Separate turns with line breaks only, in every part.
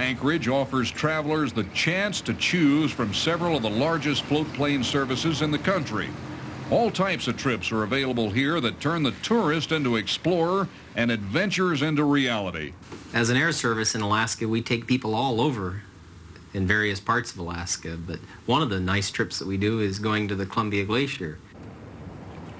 Anchorage offers travelers the chance to choose from several of the largest float plane services in the country. All types of trips are available here that turn the tourist into explorer and adventures into reality.
As an air service in Alaska, we take people all over in various parts of Alaska, but one of the nice trips that we do is going to the Columbia Glacier.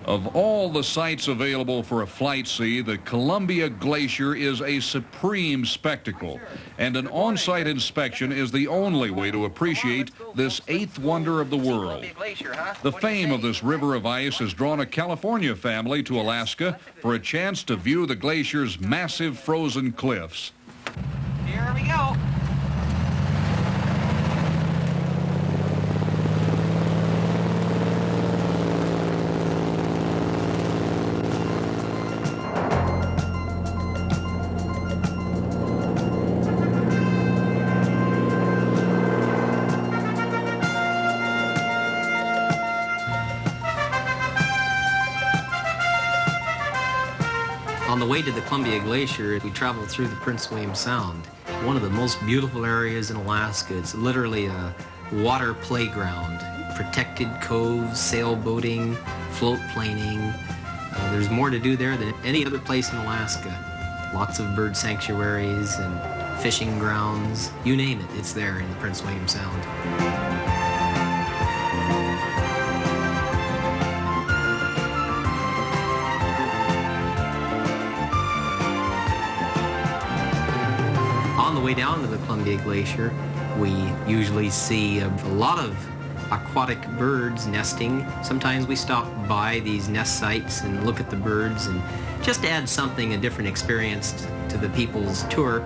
Of all the sights available for a flight see, the Columbia Glacier is a supreme spectacle, and an on-site inspection is the only way to appreciate this eighth wonder of the world. The fame of this river of ice has drawn a California family to Alaska for a chance to view the glacier's massive frozen cliffs.
Here we go.
On the way to the Columbia Glacier, we traveled through the Prince William Sound, one of the most beautiful areas in Alaska. It's literally a water playground, protected coves, sailboating, float planing. There's more to do there than any other place in Alaska. Lots of bird sanctuaries and fishing grounds, you name it, it's there in the Prince William Sound. On the way down to the Columbia Glacier, we usually see a lot of aquatic birds nesting. Sometimes we stop by these nest sites and look at the birds and just add something, a different experience to the people's tour.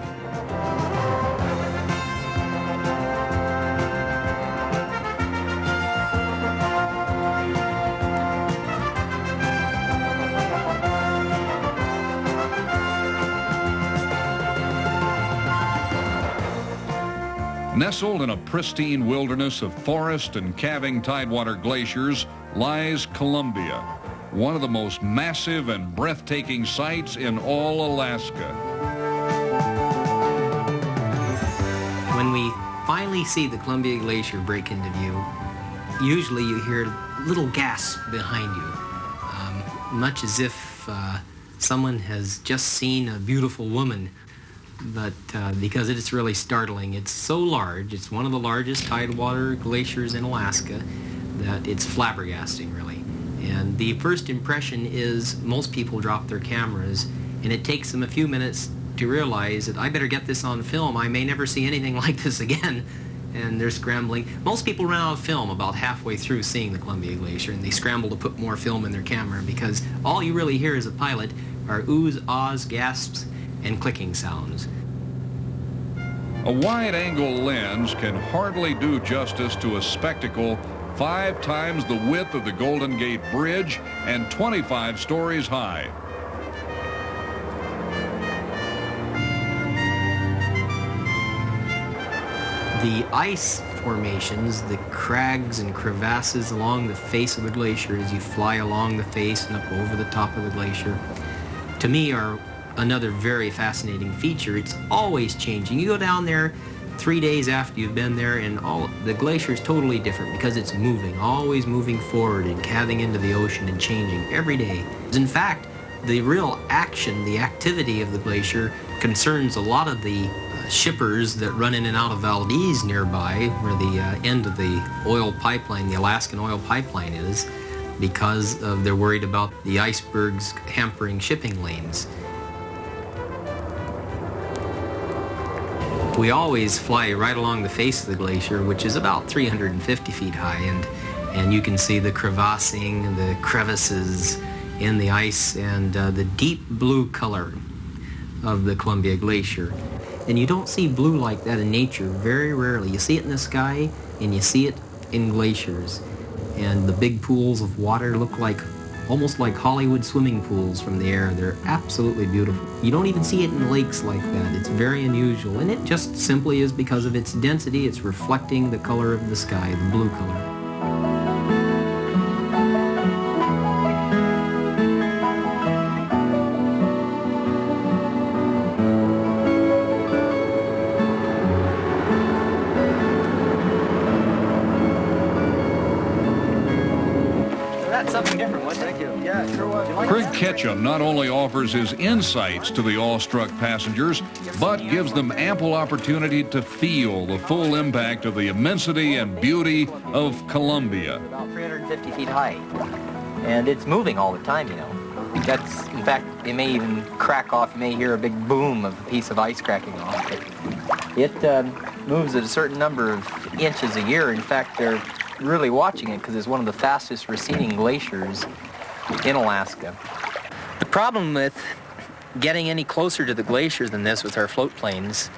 Nestled in a pristine wilderness of forest and calving tidewater glaciers lies Columbia, one of the most massive and breathtaking sights in all Alaska.
When we finally see the Columbia Glacier break into view, usually you hear little gasps behind you, much as if someone has just seen a beautiful woman. But because it's really startling, it's so large, it's one of the largest tidewater glaciers in Alaska, that it's flabbergasting, really. And the first impression is most people drop their cameras, and it takes them a few minutes to realize that I better get this on film, I may never see anything like this again. And they're scrambling. Most people run out of film about halfway through seeing the Columbia Glacier, and they scramble to put more film in their camera, because all you really hear as a pilot are oohs, ahs, gasps, and clicking sounds.
A wide-angle lens can hardly do justice to a spectacle 5 times the width of the Golden Gate Bridge and 25 stories high.
The ice formations, the crags and crevasses along the face of the glacier as you fly along the face and up over the top of the glacier, to me are another very fascinating feature. It's always changing. You go down there 3 days after you've been there, and the glacier is totally different because it's moving, always moving forward and calving into the ocean and changing every day. In fact, the real action, the activity of the glacier concerns a lot of the shippers that run in and out of Valdez nearby, where the end of the oil pipeline, the Alaskan oil pipeline is, because they're worried about the icebergs hampering shipping lanes. We always fly right along the face of the glacier, which is about 350 feet high, and you can see the crevassing, the crevices in the ice, and the deep blue color of the Columbia Glacier. And you don't see blue like that in nature very rarely. You see it in the sky, and you see it in glaciers. And the big pools of water look like almost like Hollywood swimming pools from the air. They're absolutely beautiful. You don't even see it in lakes like that. It's very unusual, and it just simply is because of its density. It's reflecting the color of the sky, the blue color.
something different, wasn't it?
Thank you. Yeah, sure was.
Craig Ketchum not only offers his insights to the awestruck passengers, but gives them ample opportunity to feel the full impact of the immensity and beauty of Columbia.
About 350 feet high, and it's moving all the time, you know. That's, in fact, it may even crack off. You may hear a big boom of a piece of ice cracking off. It moves at a certain number of inches a year. In fact, they're really watching it because it's one of the fastest receding glaciers in Alaska. The problem with getting any closer to the glacier than this with our float planes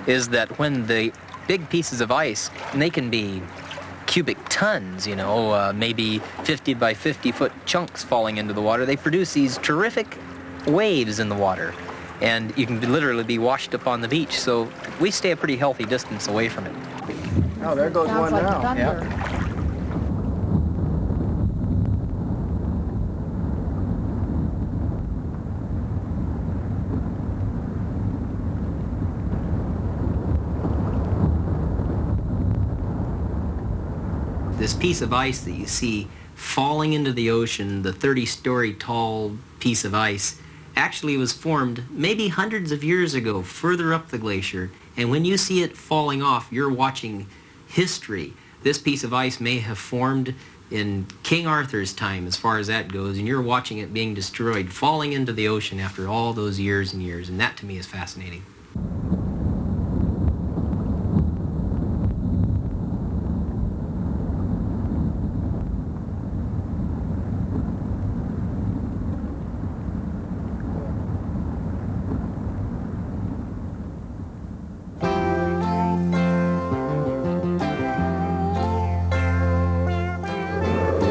is that when the big pieces of ice, and they can be cubic tons, you know, maybe 50 by 50 foot chunks falling into the water, they produce these terrific waves in the water, and you can literally be washed up on the beach. So we stay a pretty healthy distance away from it.
Oh, there goes
Sounds
one
like
now.
thunder.
Yeah.
This piece of ice that you see falling into the ocean, the 30-story tall piece of ice, actually was formed maybe hundreds of years ago further up the glacier. And when you see it falling off, you're watching history. This piece of ice may have formed in King Arthur's time, as far as that goes, and you're watching it being destroyed, falling into the ocean after all those years and years, and that to me is fascinating.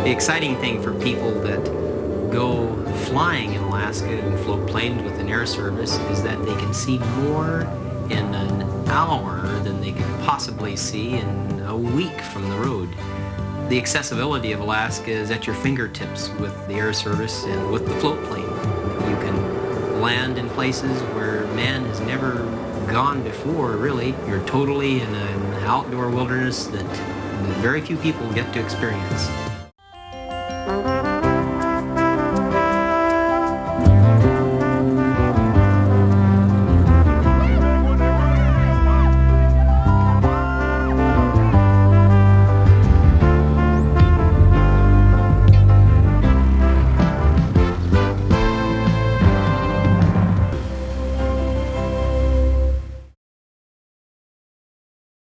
The exciting thing for people that go flying in Alaska and float planes with an air service is that they can see more in an hour than they could possibly see in a week from the road. The accessibility of Alaska is at your fingertips with the air service and with the float plane. You can land in places where man has never gone before, really. You're totally in an outdoor wilderness that very few people get to experience.